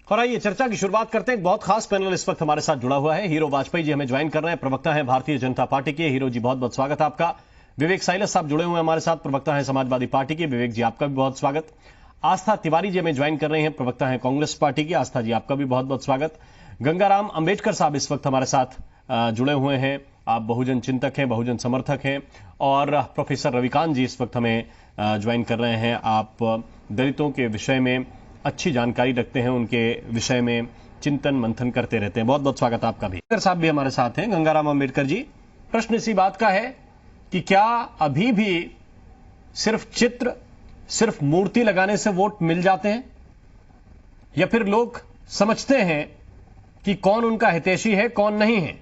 और आइए चर्चा की शुरुआत करते हैं। एक बहुत खास पैनल इस वक्त हमारे साथ जुड़ा हुआ है। हीरो वाजपेयी जी हमें ज्वाइन कर रहे हैं, प्रवक्ता हैं भारतीय जनता पार्टी के। हीरो जी बहुत बहुत स्वागत है आपका। विवेक साइलस साहब जुड़े हुए हैं हमारे साथ, प्रवक्ता हैं समाजवादी पार्टी के। विवेक जी आपका भी बहुत स्वागत। आस्था तिवारी जी हमें ज्वाइन कर रहे हैं, प्रवक्ता हैं कांग्रेस पार्टी की। आस्था जी आपका भी बहुत बहुत स्वागत। गंगाराम अंबेडकर साहब इस वक्त हमारे साथ जुड़े हुए हैं। आप बहुजन चिंतक हैं, बहुजन समर्थक हैं। और प्रोफेसर रविकांत जी इस वक्त हमें ज्वाइन कर रहे हैं। आप दलितों के विषय में अच्छी जानकारी रखते हैं, उनके विषय में चिंतन मंथन करते रहते हैं। बहुत बहुत स्वागत आपका भी। अंबेडकर साहब भी हमारे साथ हैं, गंगाराम अंबेडकर जी। प्रश्न इसी बात का है कि क्या अभी भी सिर्फ चित्र, सिर्फ मूर्ति लगाने से वोट मिल जाते हैं, या फिर लोग समझते हैं कि कौन उनका हितैषी है कौन नहीं है?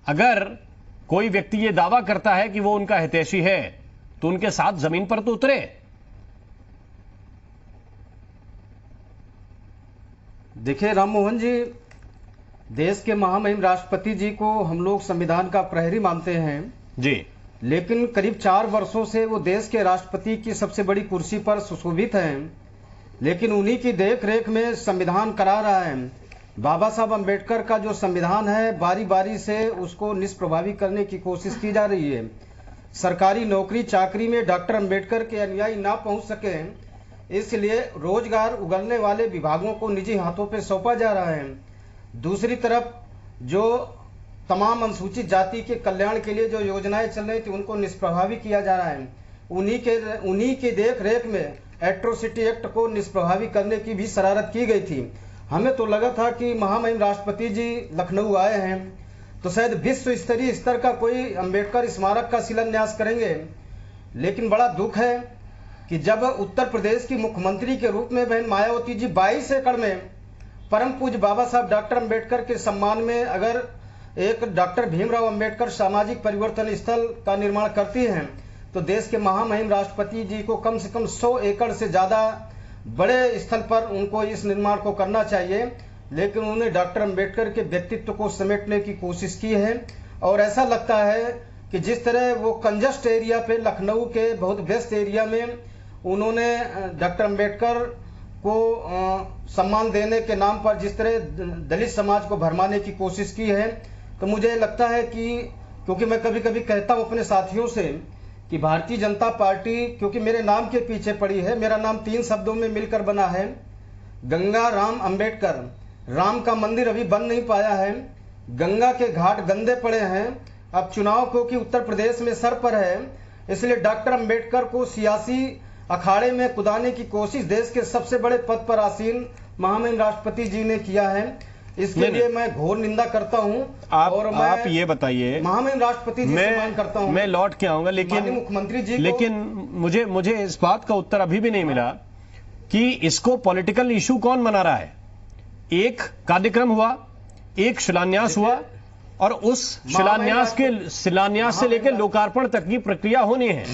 अगर कोई व्यक्ति यह दावा करता है कि वो उनका हितैषी है तो उनके साथ जमीन पर तो उतरे। देखिए राम मोहन जी, देश के महामहिम राष्ट्रपति जी को हम लोग संविधान का प्रहरी मानते हैं जी, लेकिन करीब 4 वर्षों से वो देश के राष्ट्रपति की सबसे बड़ी कुर्सी पर सुशोभित हैं। लेकिन उन्हीं की देख रेख में संविधान करा रहा है। बाबा साहब अम्बेडकर का जो संविधान है, बारी बारी से उसको निष्प्रभावी करने की कोशिश की जा रही है। सरकारी नौकरी चाकरी में डॉक्टर अम्बेडकर के अनुयायी ना पहुंच सके, इसलिए रोजगार उगलने वाले विभागों को निजी हाथों पे सौंपा जा रहा है। दूसरी तरफ जो तमाम अनुसूचित जाति के कल्याण के लिए जो योजनाएं चल रही थी उनको निष्प्रभावी किया जा रहा है। उन्हीं की देख रेख में एट्रोसिटी एक्ट को निष्प्रभावी करने की भी शरारत की गई थी। हमें तो लगा था कि महामहिम राष्ट्रपति जी लखनऊ आए हैं तो शायद विश्व स्तरीय स्तर का कोई अम्बेडकर स्मारक का शिलान्यास करेंगे, लेकिन बड़ा दुख है कि जब उत्तर प्रदेश की मुख्यमंत्री के रूप में बहन मायावती जी 22 एकड़ में परम पूज्य बाबा साहब डॉक्टर अम्बेडकर के सम्मान में अगर एक डॉक्टर भीमराव अम्बेडकर सामाजिक परिवर्तन स्थल का निर्माण करती हैं, तो देश के महामहिम राष्ट्रपति जी को कम से कम 100 एकड़ से ज़्यादा बड़े स्थल पर उनको इस निर्माण को करना चाहिए। लेकिन उन्होंने डॉक्टर अम्बेडकर के व्यक्तित्व को समेटने की कोशिश की है और ऐसा लगता है कि जिस तरह वो कंजस्ट एरिया पे लखनऊ के बहुत व्यस्त एरिया में उन्होंने डॉक्टर अम्बेडकर को सम्मान देने के नाम पर जिस तरह दलित समाज को भरमाने की कोशिश की है, तो मुझे लगता है कि क्योंकि मैं कभी कभी कहता हूं अपने साथियों से कि भारतीय जनता पार्टी क्योंकि मेरे नाम के पीछे पड़ी है, मेरा नाम 3 शब्दों में मिलकर बना है, गंगा राम अंबेडकर। राम का मंदिर अभी बन नहीं पाया है, गंगा के घाट गंदे पड़े हैं। अब चुनाव क्योंकि उत्तर प्रदेश में सर पर है, इसलिए डॉक्टर अम्बेडकर को सियासी अखाड़े में कुदाने की कोशिश देश के सबसे बड़े पद पर आसीन महामहिम राष्ट्रपति जी ने किया है। इसके लिए मैं घोर निंदा करता हूं। और आप ये बताइए, महामहिम राष्ट्रपति जी से मांग करता हूं। मैं लौट के आऊंगा, लेकिन मुख्यमंत्री जी लेकिन मुझे इस बात का उत्तर अभी भी नहीं मिला कि इसको पॉलिटिकल इशू कौन मना रहा है। एक कार्यक्रम हुआ, एक शिलान्यास हुआ, और उस शिलान्यास से लेकर लोकार्पण तक की प्रक्रिया होनी है।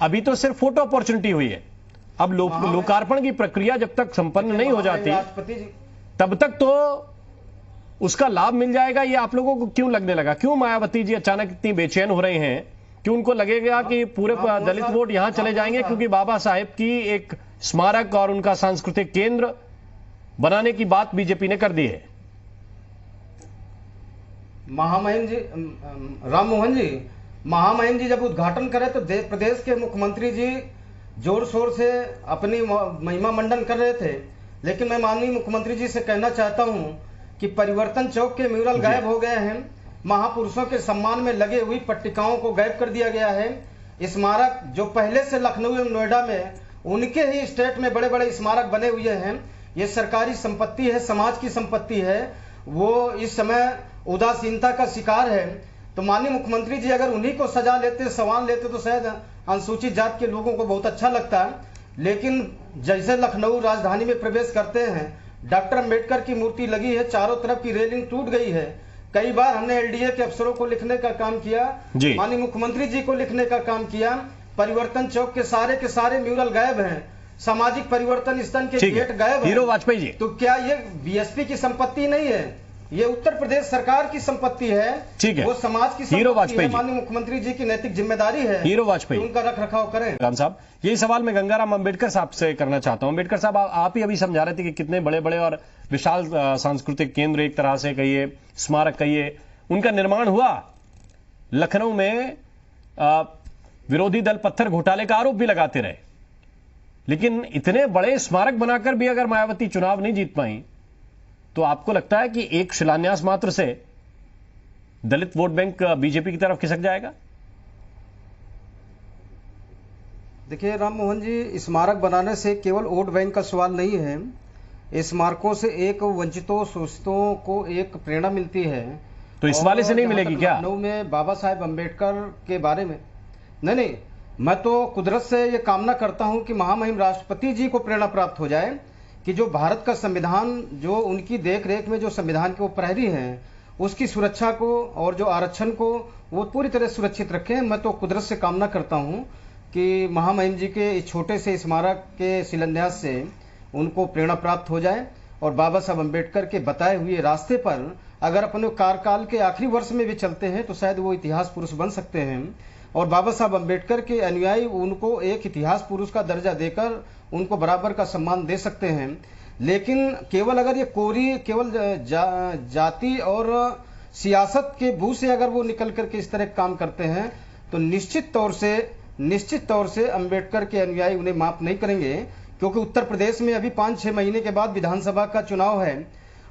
अभी तो सिर्फ फोटो अपॉर्चुनिटी हुई है। अब लोकार्पण की प्रक्रिया जब तक संपन्न नहीं हो जाती तब तक तो उसका लाभ मिल जाएगा। ये आप लोगों को क्यों लगने लगा? क्यों मायावती जी अचानक इतनी बेचैन हो रहे हैं? क्यों उनको लगेगा कि पूरे दलित वोट यहां चले जाएंगे क्योंकि बाबा साहेब की एक स्मारक और उनका सांस्कृतिक केंद्र बनाने की बात बीजेपी ने कर दी है? महामहिम जी, राम मोहन जी, महामहिम जी जब उद्घाटन करे तो प्रदेश के मुख्यमंत्री जी जोर शोर से अपनी महिमा मंडन कर रहे थे, लेकिन मैं माननीय मुख्यमंत्री जी से कहना चाहता हूं कि परिवर्तन चौक के म्यूरल गायब हो गए हैं, महापुरुषों के सम्मान में लगे हुई पट्टिकाओं को गायब कर दिया गया है। स्मारक जो पहले से लखनऊ एवं नोएडा में उनके ही स्टेट में बड़े बड़े स्मारक बने हुए हैं, ये सरकारी संपत्ति है, समाज की संपत्ति है, वो इस समय उदासीनता का शिकार है। तो माननीय मुख्यमंत्री जी अगर उन्हीं को सजा लेते, संवार लेते तो शायद अनुसूचित जाति के लोगों को बहुत अच्छा लगता है। लेकिन जैसे लखनऊ राजधानी में प्रवेश करते हैं, डॉक्टर अम्बेडकर की मूर्ति लगी है, चारों तरफ की रेलिंग टूट गई है। कई बार हमने एलडीए के अफसरों को लिखने का काम किया, माननीय मुख्यमंत्री जी को लिखने का काम किया। परिवर्तन चौक के सारे म्यूरल गायब हैं, सामाजिक परिवर्तन स्थल के गेट गायब है। हीरो वाजपेयी जी, तो क्या ये बीएसपी की संपत्ति नहीं है? ये उत्तर प्रदेश सरकार की संपत्ति है। ठीक है, वो समाज की हीरो संपत्ति वाजपेयी है। जी। माननीय मुख्यमंत्री जी की नैतिक जिम्मेदारी है हीरो कि वाजपेयी उनका रख रखाव करें। राम साहब, यही सवाल मैं गंगाराम अंबेडकर साहब से करना चाहता हूं। अंबेडकर साहब, आप ही अभी समझा रहे थे कि कितने बड़े बड़े और विशाल सांस्कृतिक केंद्र, एक तरह से कहिए, स्मारक कहिए, उनका निर्माण हुआ। लखनऊ में विरोधी दल पत्थर घोटाले का आरोप भी लगाते रहे, लेकिन इतने बड़े स्मारक बनाकर भी अगर मायावती चुनाव नहीं जीत पाई, तो आपको लगता है कि एक शिलान्यास मात्र से दलित वोट बैंक बीजेपी की तरफ खिसक जाएगा? देखिए राम मोहन जी, स्मारक बनाने से केवल वोट बैंक का सवाल नहीं है। स्मारकों से एक वंचितों शोषितों को एक प्रेरणा मिलती है। तो इस वाले से नहीं मिलेगी क्या? लखनऊ में बाबा साहेब अम्बेडकर के बारे में नहीं, मैं तो कुदरत से ये कामना करता हूं कि महामहिम राष्ट्रपति जी को प्रेरणा प्राप्त हो जाए कि जो भारत का संविधान, जो उनकी देख रेख में जो संविधान के वो प्रहरी हैं, उसकी सुरक्षा को और जो आरक्षण को वो पूरी तरह सुरक्षित रखें। मैं तो कुदरत से कामना करता हूं कि महामहिम जी के इस छोटे से स्मारक के शिलान्यास से उनको प्रेरणा प्राप्त हो जाए और बाबा साहब अम्बेडकर के बताए हुए रास्ते पर अगर अपने कार्यकाल के आखिरी वर्ष में भी चलते हैं तो शायद वो इतिहास पुरुष बन सकते हैं और बाबा साहब अम्बेडकर के अनुयायी उनको एक इतिहास पुरुष का दर्जा देकर उनको बराबर का सम्मान दे सकते हैं। लेकिन केवल अगर ये कोरी केवल जाति और सियासत के भू से अगर वो निकल करके इस तरह काम करते हैं तो निश्चित तौर से अम्बेडकर के अनुयायी उन्हें माफ नहीं करेंगे, क्योंकि उत्तर प्रदेश में अभी 5-6 महीने के बाद विधानसभा का चुनाव है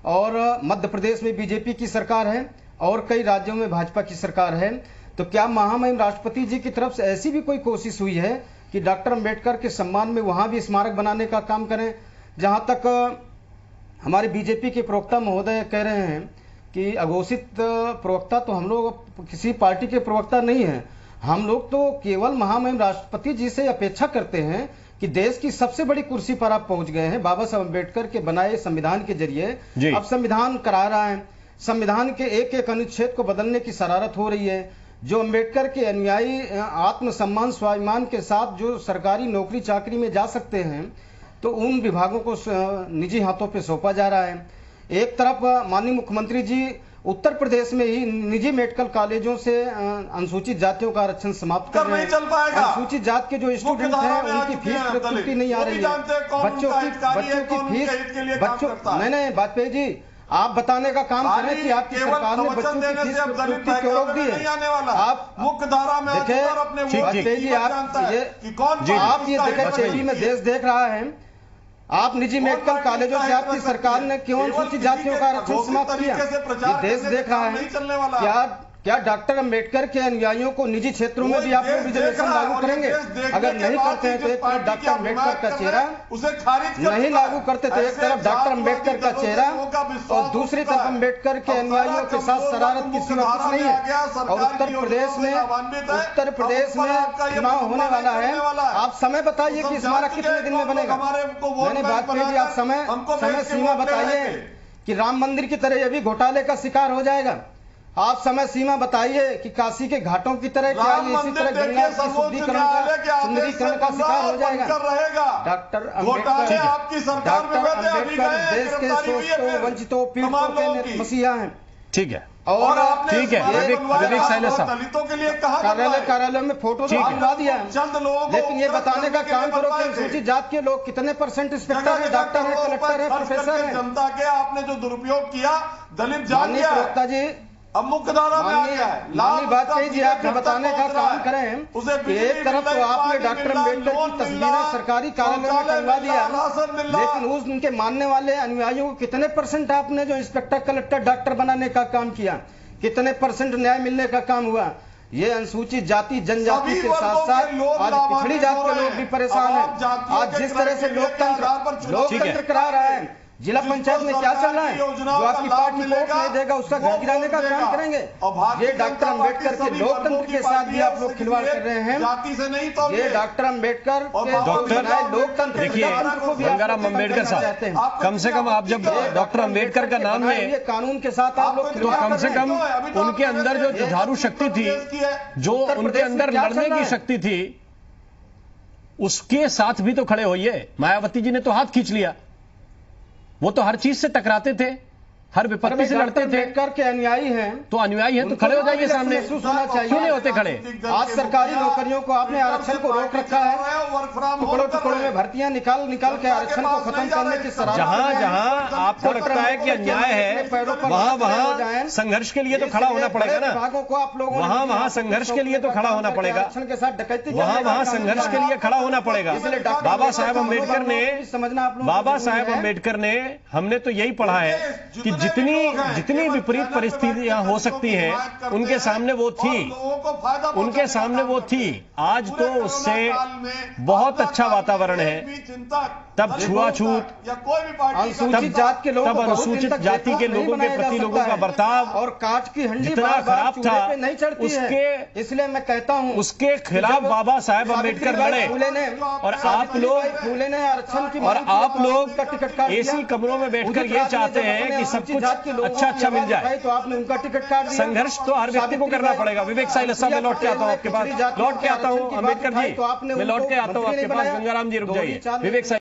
और मध्य प्रदेश में बीजेपी की सरकार है और कई राज्यों में भाजपा की सरकार है। तो क्या महामहिम राष्ट्रपति जी की तरफ से ऐसी भी कोई कोशिश हुई है कि डॉक्टर अम्बेडकर के सम्मान में वहां भी स्मारक बनाने का काम करें? जहां तक हमारे बीजेपी के प्रवक्ता महोदय कह रहे हैं कि अघोषित प्रवक्ता, तो हम लोग किसी पार्टी के प्रवक्ता नहीं हैं। हम लोग तो केवल महामहिम राष्ट्रपति जी से अपेक्षा करते हैं कि देश की सबसे बड़ी कुर्सी पर आप पहुंच गए हैं। बाबा साहब अम्बेडकर के बनाए संविधान के जरिए अब संविधान करा रहा है, संविधान के एक एक अनुच्छेद को बदलने की शरारत हो रही है। जो अम्बेडकर के अनुयायी आत्मसम्मान स्वाभिमान के साथ जो सरकारी नौकरी चाकरी में जा सकते हैं, तो उन विभागों को निजी हाथों पे सौंपा जा रहा है। एक तरफ माननीय मुख्यमंत्री जी उत्तर प्रदेश में ही निजी मेडिकल कॉलेजों से अनुसूचित जातियों का आरक्षण समाप्त कर रहे हैं। अनुसूचित जाति के जो स्टूडेंट हैं उनकी फीस प्रतिपूर्ति नहीं आ रही है। बच्चों की फीस नहीं वाजपेयी जी, आप बताने का काम करें कि आपकी सरकार ने बच्चों की फीस प्रतिपूर्ति क्यों रोक दी है? आप मुख्य धारा में देखिए वाजपेयी जी, आप ये देखें, टीवी में देश देख रहा है, आप निजी मेडिकल कॉलेजों से आपकी सरकार ने क्यों अनुसूचित जातियों का आरक्षण समाप्त किया? ये देश देख रहा है। क्या डॉक्टर अम्बेडकर के अनुयायियों को निजी क्षेत्रों में भी आप लोग रिजर्वेशन लागू करेंगे? अगर नहीं करते हैं तो एक तरफ डॉक्टर अम्बेडकर का चेहरा नहीं लागू करते तो एक तरफ डॉक्टर अम्बेडकर का चेहरा और दूसरी तरफ अम्बेडकर के अनुयायियों के साथ शरारत की सिवा कुछ नहीं है। और उत्तर प्रदेश में चुनाव होने वाला है। आप समय बताइए कि स्मारक कितने दिन में बनेगा? मैंने बात कही, आप समय सीमा बताइए कि राम मंदिर की तरह ये भी घोटाले का शिकार हो जाएगा। आप समय सीमा बताइए कि काशी के घाटों की तरह क्या ये इसी तरह गंगा की सुंदरीकरण का शिकार हो जाएगा? डॉक्टर अम्बेडकर देश के शोषितों, वंचितों, पीड़ितों के मसीहा हैं। ठीक है, और ठीक है, विवेक साइलेंस साहब कार्यालय में फोटो तो दिलवा दिया है, लेकिन ये बताने का काम करो कि अनुसूचित जाति के लोग कितने % इंस्पेक्टर है, डॉक्टर है, कलेक्टर है, प्रोफेसर है। जनता के आपने जो दुरुपयोग किया, दलित जान गया प्रवक्ता जी, अब मुख्य धारा में आ गया है। लाली बात कही जी, आप बताने का काम करें। एक तरफ तो आपने डॉक्टर अम्बेडकर की तस्वीरें सरकारी कार्यालय में टंगवा दिया, लेकिन उनके मानने वाले अनुयायियों को कितने % आपने जो इंस्पेक्टर, कलेक्टर, डॉक्टर बनाने का काम किया? कितने % न्याय मिलने का काम हुआ? ये अनुसूचित जाति जनजाति के साथ साथ आज पिछड़ी जाति के लोग भी परेशान हैं। आज जिस तरह से लोकतंत्र करा रहा है, जिला पंचायत में क्या चल रहा है, जो आपकी पार्टी वोट नहीं देगा उसका घर गिराने का काम करेंगे। ये डॉक्टर अम्बेडकर के लोकतंत्र के साथ भी आप लोग खिलवाड़ कर रहे हैं। ये डॉक्टर अम्बेडकर के लोकतंत्र, देखिए गंगाराम अम्बेडकर साहब, कम से कम आप जब डॉक्टर अम्बेडकर का नाम है कानून के साथ आप लोग, तो कम से कम उनके अंदर जो जुझारू शक्ति थी, जो उनके अंदर लड़ने की शक्ति थी, उसके साथ भी तो खड़े होइए। मायावती जी ने तो हाथ खींच लिया, वो तो हर चीज से टकराते थे, हर विपत्ति से लड़ते थे, अम्बेडकर के अनुयायी हैं तो अनुयायी हैं तो खड़े हो जाइए सामने। महसूस होना चाहिए। क्यों नहीं होते खड़े? आज सरकारी नौकरियों को आपने आरक्षण को रोक रखा है, टुकड़ों टुकड़ों में भर्तियां निकाल के आरक्षण को खत्म करने की शरारत जहां कर रहे हैं। जहां आपको लगता है कि अन्याय है वहां संघर्ष के लिए तो खड़ा होना पड़ेगा ना। विभागों को आप लोगों वहां संघर्ष के लिए तो खड़ा होना पड़ेगा, आरक्षण के साथ डकैती वहां संघर्ष के लिए खड़ा होना पड़ेगा। बाबा साहेब अम्बेडकर ने समझना आप लोगों बाबा साहेब अम्बेडकर ने, हमने तो यही पढ़ा है कि जितनी विपरीत परिस्थितियां हो सकती हैं उनके सामने वो थी, उनके सामने वो थी। आज तो उससे बहुत अच्छा वातावरण है। तब छुआछूत, अनुसूचित जाति के लोगों तब अनुसूचित जाति के लोगों के प्रति लोगों का बर्ताव और काट की हंडी जितना बार-बार खराब चूल्हे था, पे नहीं चढ़ती उसके है। इसलिए मैं कहता हूं उसके खिलाफ बाबा साहेब अम्बेडकर लड़े। फूले ने और आप लोग फूले ने आरक्षण की और मांग की, आप लोग उनका टिकट काट दिया। एसी कमरों में बैठकर उदित ये राज ने चाहते जब हैं अपने कि सब अनुसूचित कुछ जाति के लोगों अच्छा की मिल आवाज जाए। उठाई तो आपने उनका टिकट काट दिया। संघर्ष तो हर व्यक्ति को करना पड़ेगा। विवेक साइलस साहब, मैं लौट के आता हूं आपके पास, लौट के आता हूं अम्बेडकर जी, मैं लौट के आता हूं आपके पास। गंगाराम जी रुक जाइए। विवेक साइलस